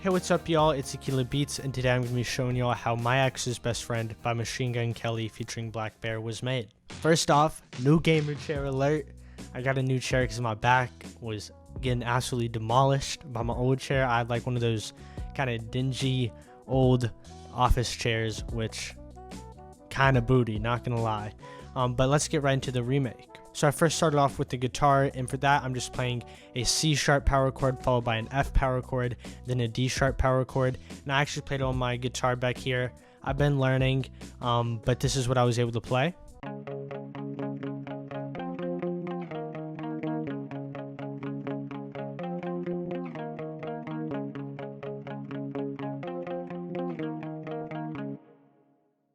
Hey, what's up y'all, it's Aquila Beats, and today I'm going to be showing y'all how My Ex's Best Friend by Machine Gun Kelly featuring Black Bear was made. First off, new gamer chair alert. I got a new chair because my back was getting absolutely demolished by my old chair. I had like one of those kind of dingy old office chairs, which kind of booty, not gonna lie. But let's get right into the remake. So I first started off with the guitar, and for that I'm just playing a C sharp power chord followed by an F power chord, then a D sharp power chord, and I actually played on my guitar back here. I've been learning, but this is what I was able to play.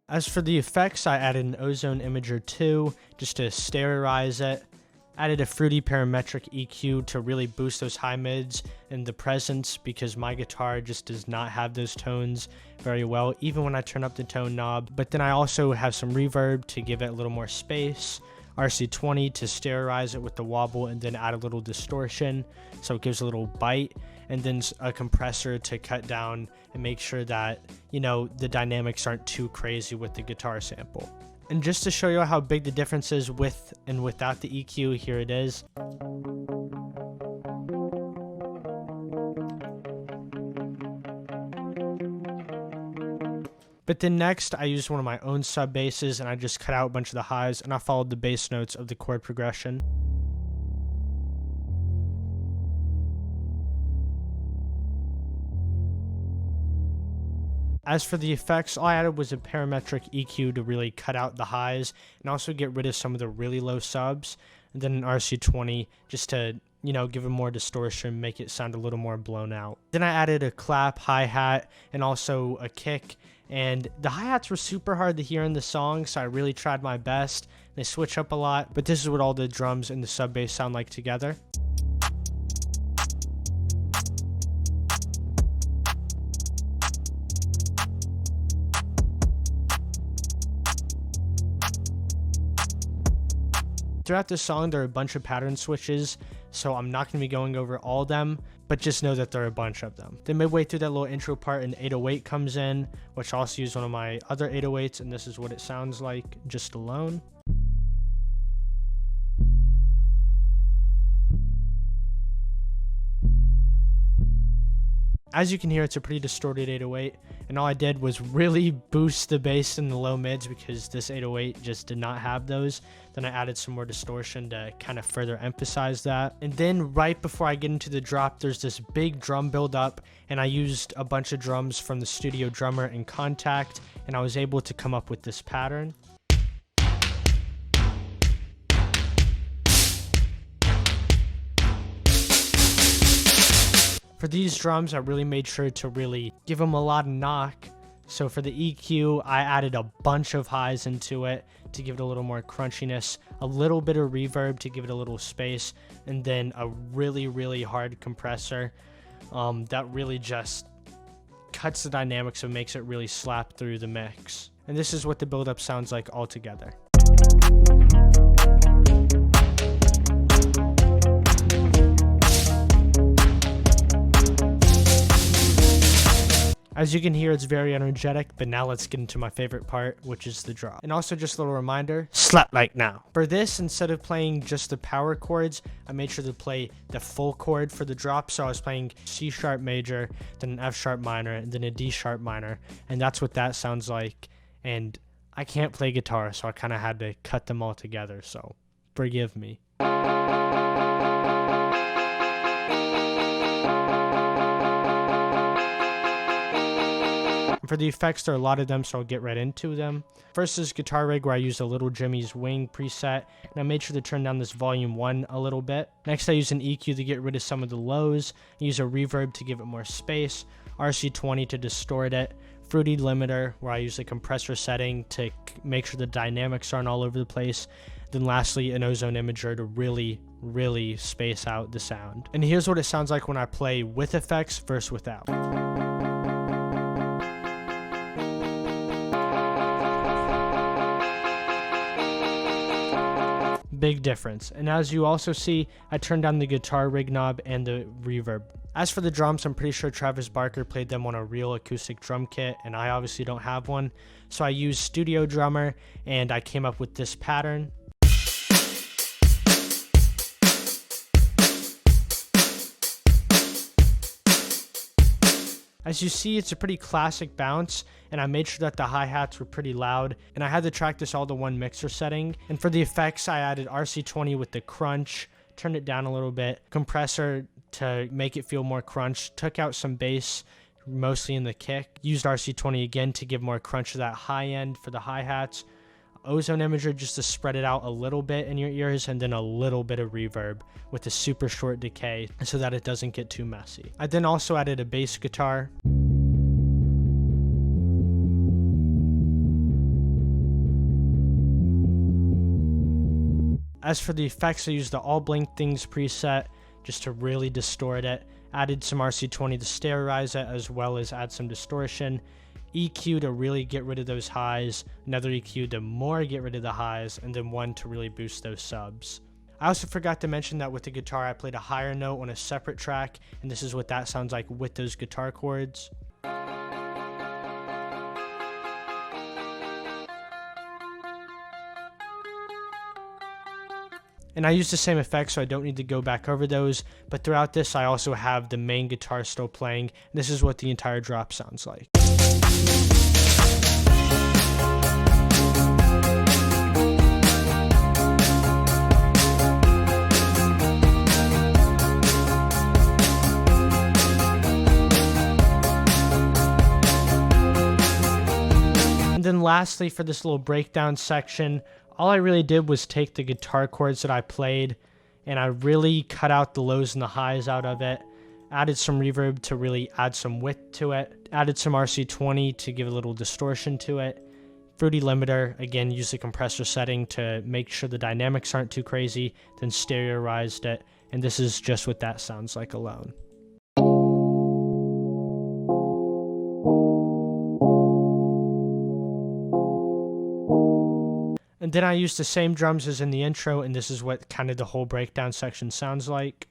As for the effects, I added an ozone imager 2 just to sterilize it. Added a fruity parametric EQ to really boost those high mids and the presence, because my guitar just does not have those tones very well, even when I turn up the tone knob. But then I also have some reverb to give it a little more space. RC20 to sterilize it with the wobble, and then add a little distortion so it gives a little bite, and then a compressor to cut down and make sure that, you know, the dynamics aren't too crazy with the guitar sample. And just to show you how big the difference is with and without the EQ, here it is. But then next, I used one of my own sub basses and I just cut out a bunch of the highs, and I followed the bass notes of the chord progression. As for the effects, all I added was a parametric EQ to really cut out the highs and also get rid of some of the really low subs, and then an RC20 just to, you know, give it more distortion, make it sound a little more blown out. Then I added a clap, hi-hat, and also a kick, and the hi-hats were super hard to hear in the song, so I really tried my best. They switch up a lot, but this is what all the drums and the sub bass sound like together. Throughout the song, there are a bunch of pattern switches, so I'm not going to be going over all of them, but just know that there are a bunch of them. Then midway through that little intro part, an 808 comes in, which I also use one of my other 808s, and this is what it sounds like just alone. As you can hear, it's a pretty distorted 808, and all I did was really boost the bass in the low mids because this 808 just did not have those. Then I added some more distortion to kind of further emphasize that. And then right before I get into the drop, there's this big drum build up, and I used a bunch of drums from the studio drummer in Contact, and I was able to come up with this pattern. For these drums, I really made sure to really give them a lot of knock. So for the EQ, I added a bunch of highs into it to give it a little more crunchiness, a little bit of reverb to give it a little space, and then a really, really hard compressor that really just cuts the dynamics and makes it really slap through the mix. And this is what the build-up sounds like all together. As you can hear, it's very energetic, but now let's get into my favorite part, which is the drop. And also just a little reminder, slap like now. For this, instead of playing just the power chords, I made sure to play the full chord for the drop. So I was playing C sharp major, then an F sharp minor, and then a D sharp minor. And that's what that sounds like. And I can't play guitar, so I kind of had to cut them all together, so forgive me. For the effects, there are a lot of them, so I'll get right into them. First is guitar rig, where I used a Little Jimmy's Wing preset, and I made sure to turn down this volume 1 a little bit. Next, I used an EQ to get rid of some of the lows. I use a reverb to give it more space, RC20 to distort it, fruity limiter, where I use the compressor setting to make sure the dynamics aren't all over the place. Then lastly, an ozone imager to really space out the sound. And here's what it sounds like when I play with effects versus without. Big difference. And as you also see, I turned down the guitar rig knob and the reverb. As for the drums, I'm pretty sure Travis Barker played them on a real acoustic drum kit, and I obviously don't have one. So I used Studio Drummer, and I came up with this pattern. As you see, it's a pretty classic bounce, and I made sure that the hi-hats were pretty loud, and I had to track this all to one mixer setting. And for the effects, I added RC20 with the crunch, turned it down a little bit, compressor to make it feel more crunch, took out some bass, mostly in the kick, used RC20 again to give more crunch to that high end for the hi-hats, ozone imager just to spread it out a little bit in your ears, and then a little bit of reverb with a super short decay so that it doesn't get too messy. I then also added a bass guitar. As for the effects, I used the All Blink Things preset just to really distort it. Added some RC20 to sterilize it, as well as add some distortion. EQ to really get rid of those highs, another EQ to more get rid of the highs, and then one to really boost those subs. I also forgot to mention that with the guitar, I played a higher note on a separate track, and this is what that sounds like with those guitar chords. And I use the same effects, so I don't need to go back over those, but throughout this I also have the main guitar still playing. This is what the entire drop sounds like. And then lastly, for this little breakdown section, all I really did was take the guitar chords that I played, and I really cut out the lows and the highs out of it, added some reverb to really add some width to it, added some RC20 to give a little distortion to it, Fruity Limiter, again, use the compressor setting to make sure the dynamics aren't too crazy, then stereoized it, and this is just what that sounds like alone. And then I used the same drums as in the intro, and this is what kind of the whole breakdown section sounds like.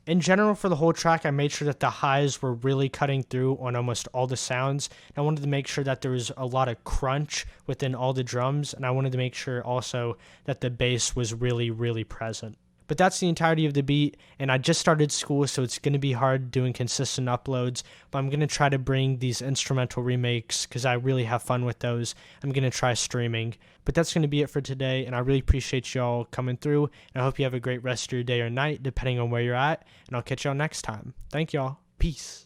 In general, for the whole track, I made sure that the highs were really cutting through on almost all the sounds. And I wanted to make sure that there was a lot of crunch within all the drums, and I wanted to make sure also that the bass was really, really present. But that's the entirety of the beat, and I just started school, so it's going to be hard doing consistent uploads, but I'm going to try to bring these instrumental remakes because I really have fun with those. I'm going to try streaming. But that's going to be it for today, and I really appreciate y'all coming through, and I hope you have a great rest of your day or night, depending on where you're at, and I'll catch y'all next time. Thank y'all. Peace.